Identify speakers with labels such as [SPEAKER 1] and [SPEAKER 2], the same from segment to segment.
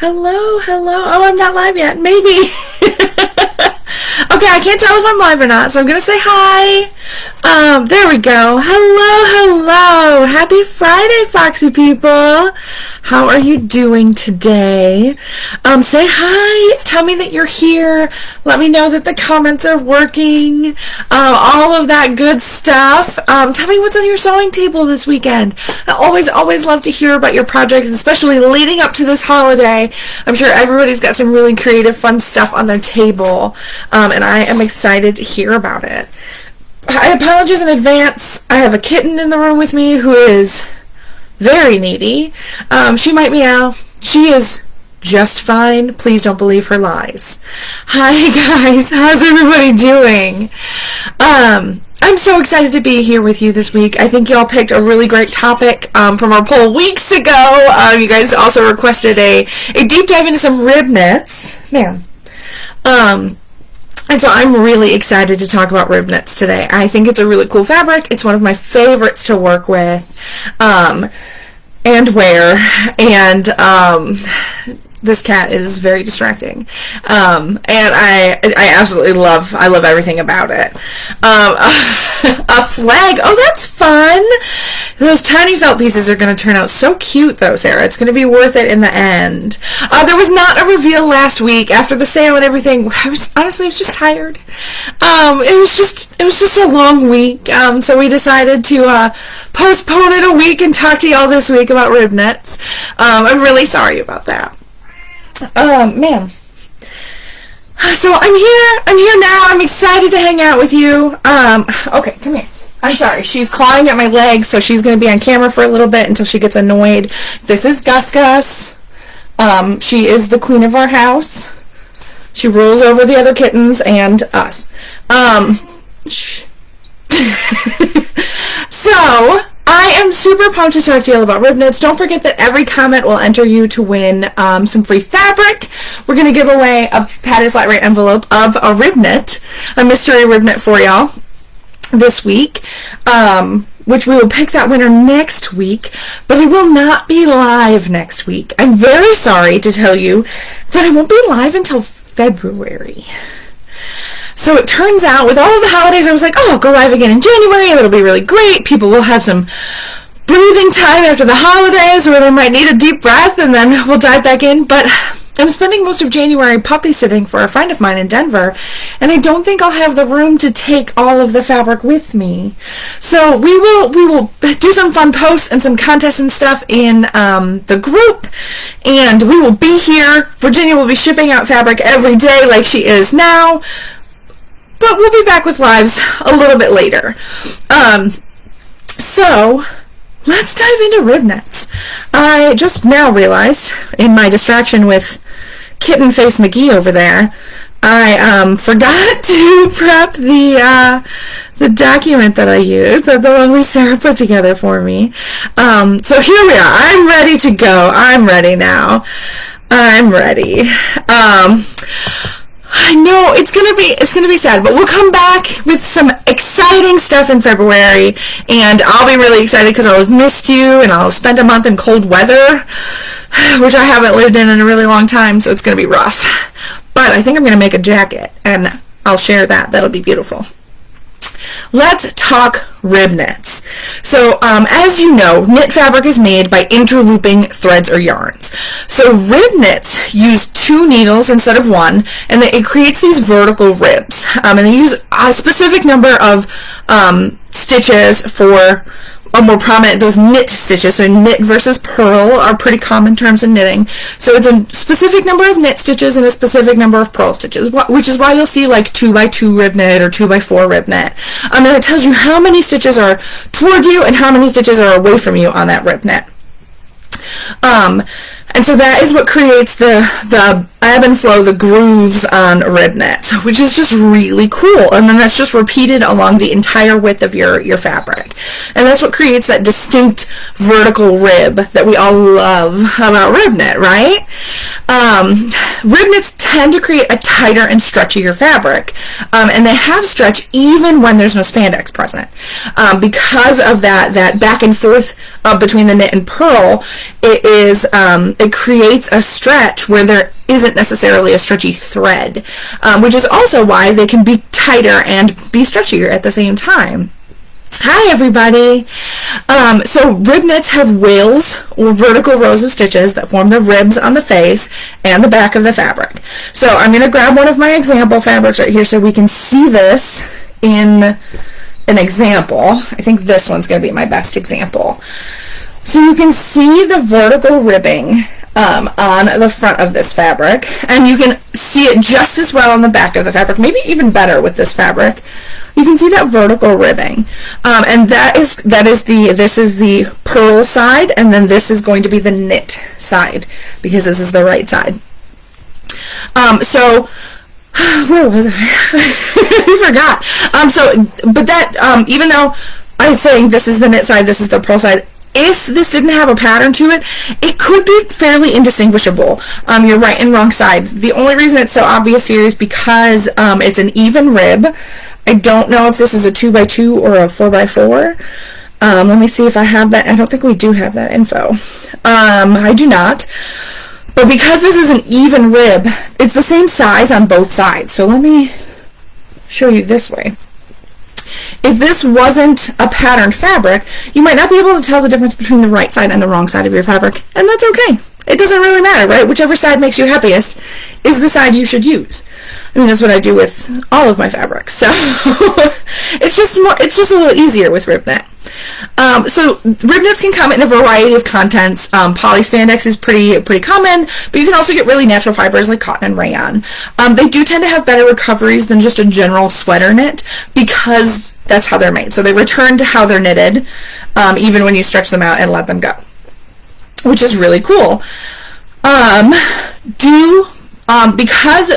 [SPEAKER 1] Hello, hello. Oh, I'm not live yet. Maybe. Okay, I can't tell if I'm live or not, so I'm going to say hi. There we go. Hello, hello. Happy Friday, Foxy people. How are you doing today? Say hi. Tell me that you're here. Let me know that the comments are working. All of that good stuff. Tell me what's on your sewing table this weekend. I always love to hear about your projects, especially leading up to this holiday. I'm sure everybody's got some really creative, fun stuff on their table, and I am excited to hear about it. I apologize in advance. I have a kitten in the room with me who is very needy. She might meow. She is just fine. Please don't believe her lies. Hi guys, how's everybody doing? I'm so excited to be here with you this week. I think y'all picked a really great topic from our poll weeks ago. You guys also requested a deep dive into some rib knits. Man. And so I'm really excited to talk about rib knits today. I think it's a really cool fabric. It's one of my favorites to work with and wear. And this cat is very distracting. And I absolutely love everything about it. A flag. Oh, that's fun. Those tiny felt pieces are going to turn out so cute, though, Sarah. It's going to be worth it in the end. There was not a reveal last week after the sale and everything. I was just tired. It was just a long week. So we decided to postpone it a week and talk to y'all this week about rib knits. I'm really sorry about that. Man. So I'm here now. I'm excited to hang out with you. Okay, come here. I'm sorry. She's clawing at my legs, so she's going to be on camera for a little bit until she gets annoyed. This is Gus. She is the queen of our house. She rules over the other kittens and us. Shh. So, I am super pumped to talk to you all about rib knits. Don't forget that every comment will enter you to win some free fabric. We're going to give away a padded flat rate envelope of a rib knit, a mystery rib knit for y'all this week, which we will pick that winner next week, but it will not be live next week. I'm very sorry to tell you that I won't be live until February. So it turns out, with all of the holidays, I was like, oh, I'll go live again in January, and it'll be really great. People will have some breathing time after the holidays, or they might need a deep breath, and then we'll dive back in. But I'm spending most of January puppy sitting for a friend of mine in Denver, and I don't think I'll have the room to take all of the fabric with me. So we will do some fun posts and some contests and stuff in the group, and we will be here. Virginia will be shipping out fabric every day like she is now. But we'll be back with lives a little bit later. So let's dive into rib knits. I just now realized, in my distraction with Kitten Face McGee over there, I forgot to prep the document that I used, that the lovely Sarah put together for me. So here we are. I'm ready to go. I'm ready now. I'm ready. I know it's gonna be sad, but we'll come back with some exciting stuff in February, and I'll be really excited because I'll have missed you, and I'll have spent a month in cold weather, which I haven't lived in a really long time, so it's gonna be rough. But I think I'm gonna make a jacket, and I'll share that. That'll be beautiful. Let's talk rib knits. So, as you know, knit fabric is made by interlooping threads or yarns. So rib knits use 2 needles instead of 1, and it creates these vertical ribs. And they use a specific number of stitches for a more prominent, those knit stitches. So knit versus purl are pretty common terms in knitting. So it's a specific number of knit stitches and a specific number of purl stitches, which is why you'll see like 2x2 rib knit or 2x4 rib knit. And it tells you how many stitches are toward you and how many stitches are away from you on that rib knit. And so that is what creates the ebb and flow, the grooves on rib knits, which is just really cool. And then that's just repeated along the entire width of your fabric. And that's what creates that distinct vertical rib that we all love about rib knit, right? rib knits tend to create a tighter and stretchier fabric, and they have stretch even when there's no spandex present. Because of that back and forth between the knit and purl, it creates a stretch where there isn't necessarily a stretchy thread, which is also why they can be tighter and be stretchier at the same time. Hi everybody! So rib knits have wales or vertical rows of stitches that form the ribs on the face and the back of the fabric. So I'm going to grab one of my example fabrics right here so we can see this in an example. I think this one's going to be my best example. So you can see the vertical ribbing on the front of this fabric, and you can see it just as well on the back of the fabric, maybe even better with this fabric. You can see that vertical ribbing, and this is the purl side, and then this is going to be the knit side because this is the right side. So where was I? I forgot. But that even though I'm saying this is the knit side, this is the purl side, if this didn't have a pattern to it, it could be fairly indistinguishable. Your right and wrong side. The only reason it's so obvious here is because it's an even rib. I don't know if this is a 2x2 or a 4x4. Let me see if I have that. I don't think we do have that info. I do not. But because this is an even rib, it's the same size on both sides. So let me show you this way. If this wasn't a patterned fabric, you might not be able to tell the difference between the right side and the wrong side of your fabric, and that's okay. It doesn't really matter, right? Whichever side makes you happiest is the side you should use. I mean, that's what I do with all of my fabrics, so it's just a little easier with rib knit. So rib knits can come in a variety of contents. Poly spandex is pretty common, but you can also get really natural fibers like cotton and rayon. They do tend to have better recoveries than just a general sweater knit because that's how they're made. So they return to how they're knitted, even when you stretch them out and let them go, which is really cool. Because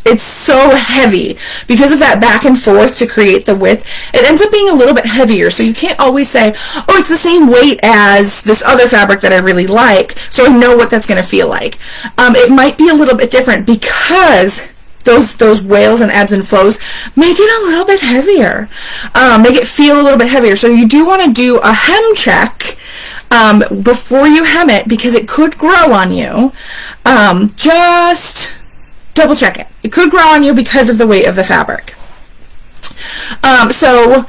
[SPEAKER 1] it's so heavy, because of that back and forth to create the width, it ends up being a little bit heavier. So you can't always say, oh, it's the same weight as this other fabric that I really like, so I know what that's going to feel like. It might be a little bit different because those wales and ebbs and flows make it a little bit heavier, make it feel a little bit heavier. So you do want to do a hem check before you hem it, because it could grow on you. Just double check it. It could grow on you because of the weight of the fabric. So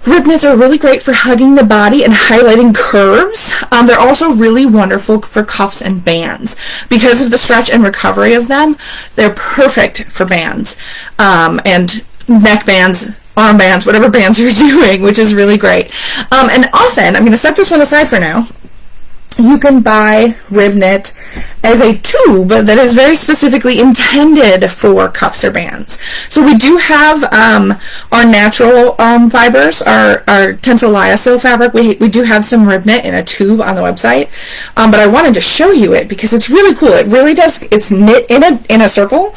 [SPEAKER 1] rib knits are really great for hugging the body and highlighting curves. They're also really wonderful for cuffs and bands. Because of the stretch and recovery of them, they're perfect for bands, and neck bands, arm bands, whatever bands you're doing, which is really great. And often, I'm going to set this one aside for now, you can buy rib knit as a tube that is very specifically intended for cuffs or bands. So we do have our natural fibers, our tensile lyocell fabric. We do have some rib knit in a tube on the website, but I wanted to show you it because it's really cool. It really does. It's knit in a circle.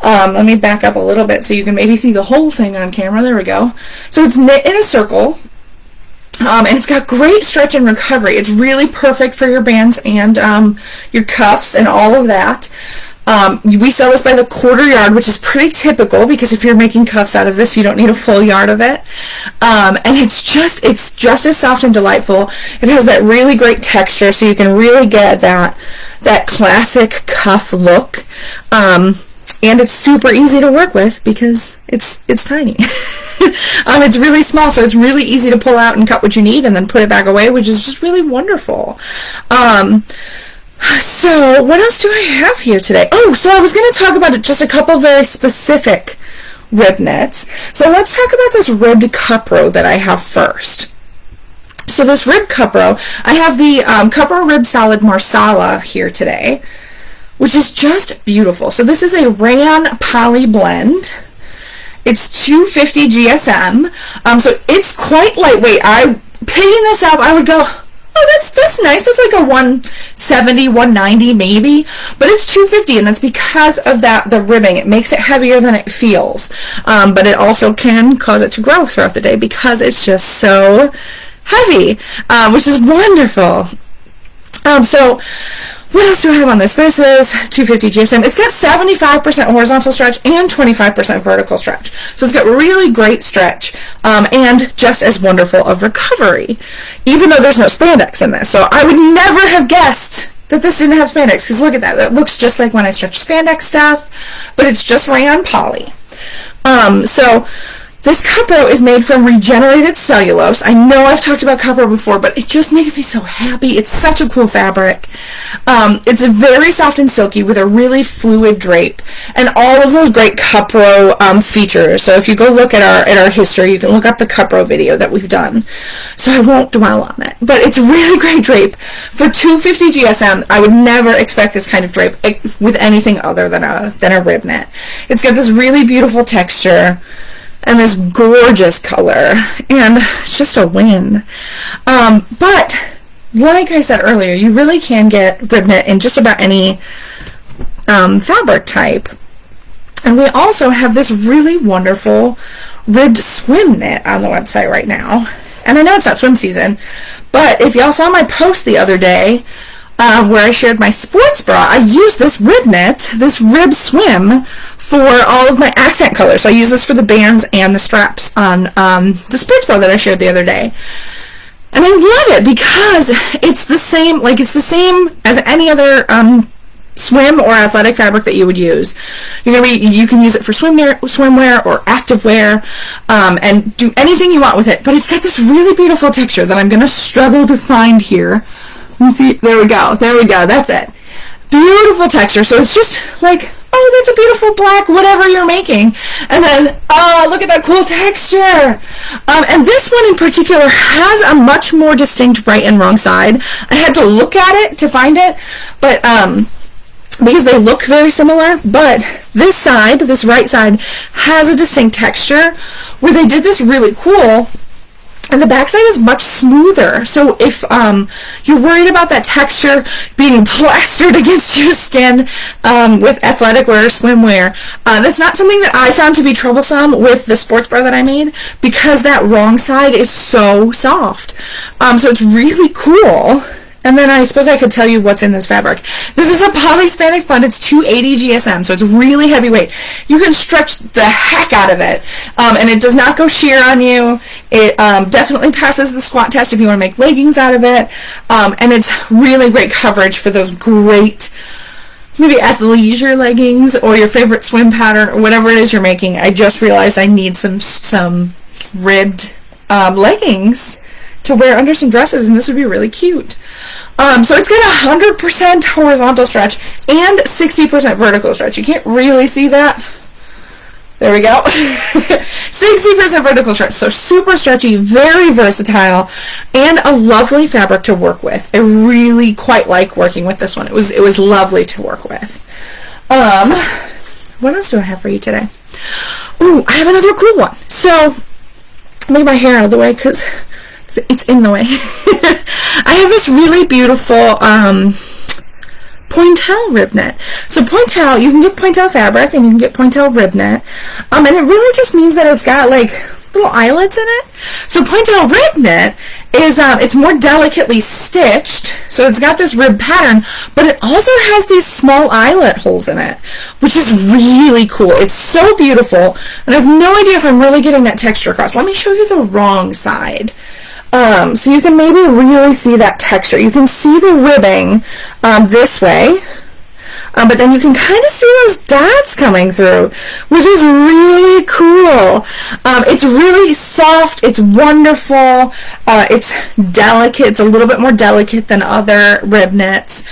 [SPEAKER 1] Let me back up a little bit so you can maybe see the whole thing on camera. There we go. So it's knit in a circle. And it's got great stretch and recovery. It's really perfect for your bands and your cuffs and all of that. We sell this by the quarter yard, which is pretty typical because if you're making cuffs out of this, you don't need a full yard of it. And it's just as soft and delightful. It has that really great texture, so you can really get that classic cuff look. And it's super easy to work with because it's tiny. It's really small, so it's really easy to pull out and cut what you need and then put it back away, which is just really wonderful. So what else do I have here today? Oh, so I was going to talk about just a couple very specific rib knits. So let's talk about this ribbed cup row that I have first. So this ribbed cup row, I have the cup row rib solid marsala here today, which is just beautiful. So this is a rayon poly blend. It's 250 GSM, so it's quite lightweight. Picking this up, I would go, oh, that's nice. That's like a 170, 190 maybe, but it's 250, and that's because of the ribbing. It makes it heavier than it feels, but it also can cause it to grow throughout the day because it's just so heavy, which is wonderful. So What else do I have on this? This is 250 GSM. It's got 75% horizontal stretch and 25% vertical stretch. So it's got really great stretch and just as wonderful of recovery, even though there's no spandex in this. So I would never have guessed that this didn't have spandex, because look at that. It looks just like when I stretch spandex stuff, but it's just rayon poly. So this Cupro is made from regenerated cellulose. I know I've talked about Cupro before, but it just makes me so happy. It's such a cool fabric. It's very soft and silky with a really fluid drape and all of those great Cupro features. So if you go look at our history, you can look up the Cupro video that we've done. So I won't dwell on it, but it's a really great drape. For 250 GSM, I would never expect this kind of drape with anything other than a rib knit. It's got this really beautiful texture and this gorgeous color, and it's just a win. But like I said earlier, you really can get rib knit in just about any fabric type. And we also have this really wonderful ribbed swim knit on the website right now. And I know it's not swim season, but if y'all saw my post the other day where I shared my sports bra, I used this rib knit, this rib swim, for all of my accent colors. So I use this for the bands and the straps on the sports bra that I shared the other day. And I love it because it's the same as any other swim or athletic fabric that you would use. You can use it for swimwear or activewear, and do anything you want with it. But it's got this really beautiful texture that I'm going to struggle to find here. Let me see. There we go. That's it. Beautiful texture. So it's just like, oh, that's a beautiful black whatever you're making. And then, oh, look at that cool texture. And this one in particular has a much more distinct right and wrong side. I had to look at it to find it, but because they look very similar, but this side, this right side, has a distinct texture where they did this really cool. And the backside is much smoother. So if you're worried about that texture being plastered against your skin with athletic wear or swimwear, that's not something that I found to be troublesome with the sports bra that I made, because that wrong side is so soft. So it's really cool. And then I suppose I could tell you what's in this fabric. This is a poly spandex blend. It's 280 GSM, so it's really heavyweight. You can stretch the heck out of it, and it does not go sheer on you. It definitely passes the squat test if you want to make leggings out of it, and it's really great coverage for those great maybe athleisure leggings or your favorite swim pattern or whatever it is you're making. I just realized I need some ribbed leggings to wear under some dresses, and this would be really cute. So it's got 100% horizontal stretch and 60% vertical stretch. You can't really see that. There we go. 60% vertical stretch. So super stretchy, very versatile, and a lovely fabric to work with. I really quite like working with this one. It was lovely to work with. What else do I have for you today? Ooh, I have another cool one. So, make my hair out of the way because it's in the way. I have this really beautiful pointel rib knit. So pointel, you can get pointel fabric and you can get pointel rib knit. And it really just means that it's got like little eyelets in it. So pointel rib knit is it's more delicately stitched. So it's got this rib pattern, but it also has these small eyelet holes in it, which is really cool. It's so beautiful, and I have no idea if I'm really getting that texture across. Let me show you the wrong side. So you can maybe really see that texture. You can see the ribbing this way, but then you can kind of see those dots coming through, which is really cool. It's really soft. It's wonderful. It's delicate. It's a little bit more delicate than other rib knits.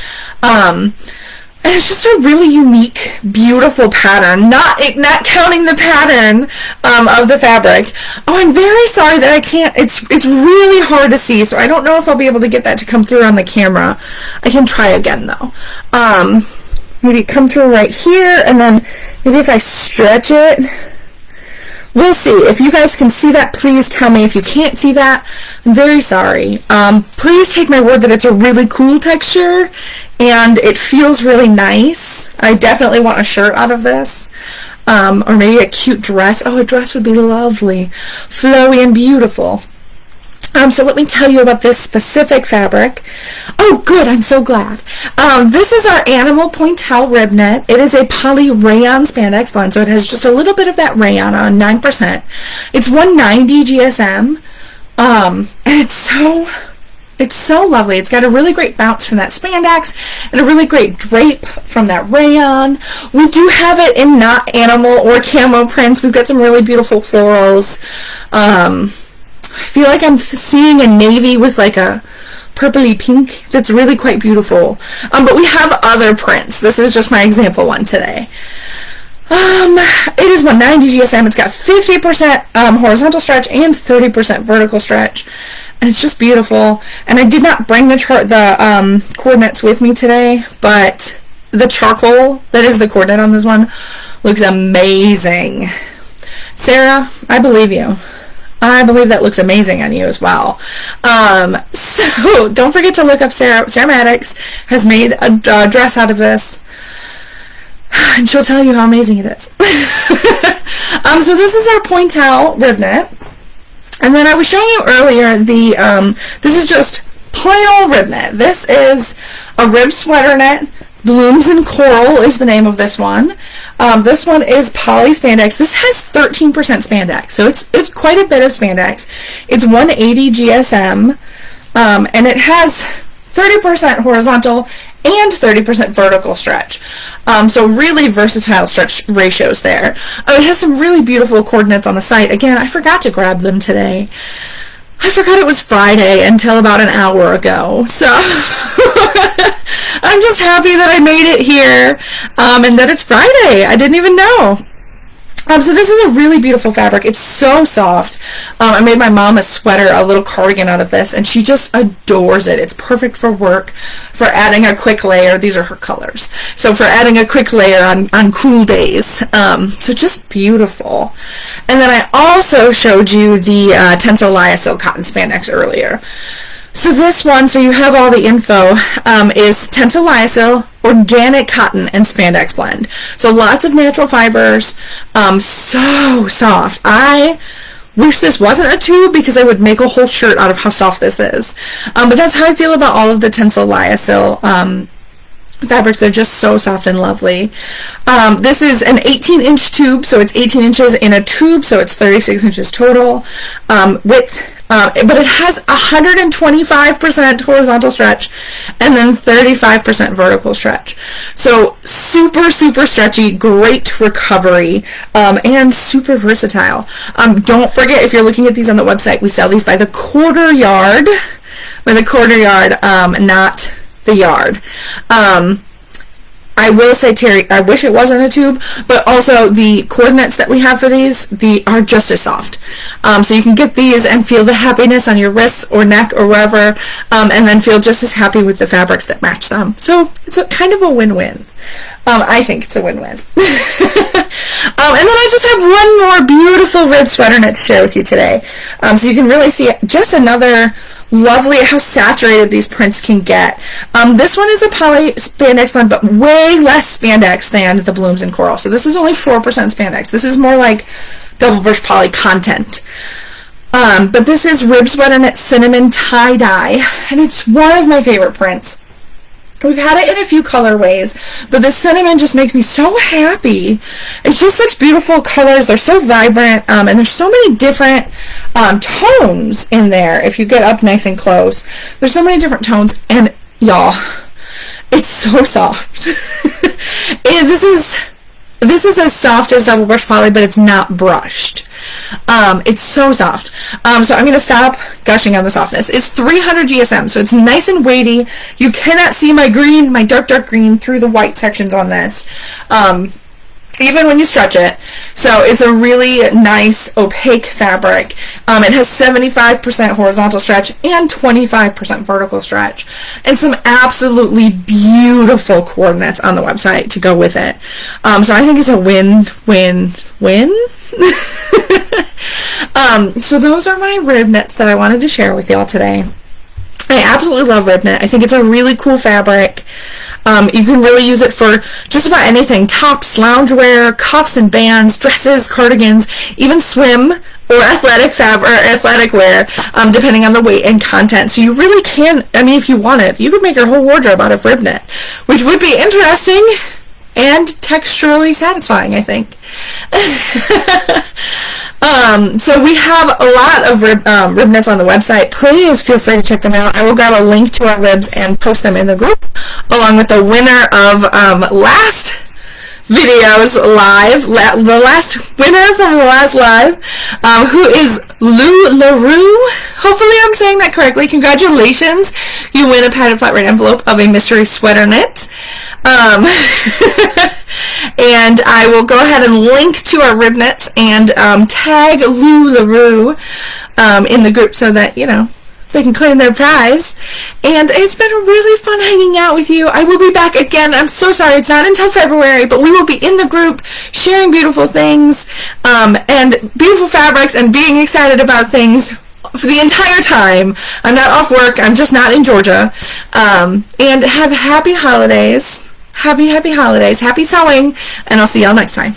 [SPEAKER 1] And it's just a really unique, beautiful pattern, not counting the pattern of the fabric. Oh, I'm very sorry that I can't, it's really hard to see, so I don't know if I'll be able to get that to come through on the camera. I can try again, though. Maybe come through right here, and then maybe if I stretch it, we'll see. If you guys can see that, please tell me. If you can't see that, I'm very sorry. Please take my word that it's a really cool texture, and it feels really nice. I definitely want a shirt out of this, or maybe a cute dress. Oh, a dress would be lovely, flowy and beautiful. So let me tell you about this specific fabric. Oh, good. I'm so glad. This is our Animal Pointel rib knit. It is a poly rayon spandex blend, so it has just a little bit of that rayon on 9%. It's 190 GSM, and it's so lovely. It's got a really great bounce from that spandex and a really great drape from that rayon. We do have it in not animal or camo prints. We've got some really beautiful florals. I feel like I'm seeing a navy with like a purpley pink that's really quite beautiful. But we have other prints. This is just my example one today. It is 190 GSM. It's got 50% horizontal stretch and 30% vertical stretch. And it's just beautiful. And I did not bring the coordinates with me today, but the charcoal that is the coordinate on this one looks amazing. Sarah, I believe you. I believe that looks amazing on you as well. So don't forget to look up Sarah. Sarah Maddox has made a dress out of this, and she'll tell you how amazing it is. So this is our Pointel rib knit, and then I was showing you earlier this is just plain old rib knit. This is a rib sweater knit. Blooms and Coral is the name of this one. This one is poly spandex. This has 13% spandex, so it's quite a bit of spandex. It's 180 GSM, and it has 30% horizontal and 30% vertical stretch. So really versatile stretch ratios there. It has some really beautiful coordinates on the site. Again, I forgot to grab them today. I forgot it was Friday until about an hour ago, so I'm just happy that I made it here, and that it's Friday. I didn't even know. So this is a really beautiful fabric. It's so soft. I made my mom a sweater, a little cardigan out of this, and she just adores it. It's perfect for work, for adding a quick layer. These are her colors. So for adding a quick layer on cool days. So just beautiful. And then I also showed you the Tencel Lyocell cotton spandex earlier. So this one, so you have all the info, is Tencel Lyocell organic cotton and spandex blend. So lots of natural fibers, so soft. I wish this wasn't a tube because I would make a whole shirt out of how soft this is. But that's how I feel about all of the Tencel Lyocell fabrics. They're just so soft and lovely. This is an 18-inch tube, so it's 18 inches in a tube, so it's 36 inches total. But it has 125% horizontal stretch and then 35% vertical stretch. So super, super stretchy, great recovery, and super versatile. Don't forget, if you're looking at these on the website, we sell these by the quarter yard, not the yard. I will say, Terry, I wish it wasn't a tube, but also the coordinates that we have for these, are just as soft. So you can get these and feel the happiness on your wrists or neck or wherever, and then feel just as happy with the fabrics that match them. So it's kind of a win-win. I think it's a win-win. And then I just have one more beautiful rib sweater knit to share with you today. So you can really see just another lovely how saturated these prints can get. This one is a poly spandex blend, but way less spandex than the Blooms and Coral. So this is only 4% spandex. This is more like double brush poly content. But this is rib sweater knit cinnamon tie-dye, and it's one of my favorite prints. We've had it in a few colorways, but the cinnamon just makes me so happy. It's just such beautiful colors. They're so vibrant, and there's so many different tones in there. If you get up nice and close, there's so many different tones, and y'all, it's so soft. This is as soft as double brush poly, but it's not brushed. It's so soft. So I'm going to stop gushing on the softness. It's 300 GSM, so it's nice and weighty. You cannot see my green, my dark green through the white sections on this. Even when you stretch it. So it's a really nice opaque fabric. It has 75% horizontal stretch and 25% vertical stretch, and some absolutely beautiful coordinates on the website to go with it. So I think it's a win-win-win. So those are my rib knits that I wanted to share with y'all today. I absolutely love rib knit. I think it's a really cool fabric. You can really use it for just about anything. Tops, loungewear, cuffs and bands, dresses, cardigans, even swim. or athletic wear, depending on the weight and content. So you really can, I mean, if you wanted, you could make your whole wardrobe out of rib knit, which would be interesting and texturally satisfying, I think. So we have a lot of rib knits on the website. Please feel free to check them out. I will grab a link to our ribs and post them in the group, along with the winner of last videos live, the last winner from the last live, who is Lou LaRue. Hopefully I'm saying that correctly. Congratulations. You win a padded flat rate envelope of a mystery sweater knit. And I will go ahead and link to our rib knits and tag Lou LaRue in the group so that, you know, they can claim their prize. And it's been really fun hanging out with you. I will be back again. I'm so sorry it's not until February, but we will be in the group sharing beautiful things and beautiful fabrics and being excited about things for the entire time. I'm not off work. I'm just not in Georgia. And have happy holidays. Happy holidays. Happy sewing. And I'll see y'all next time.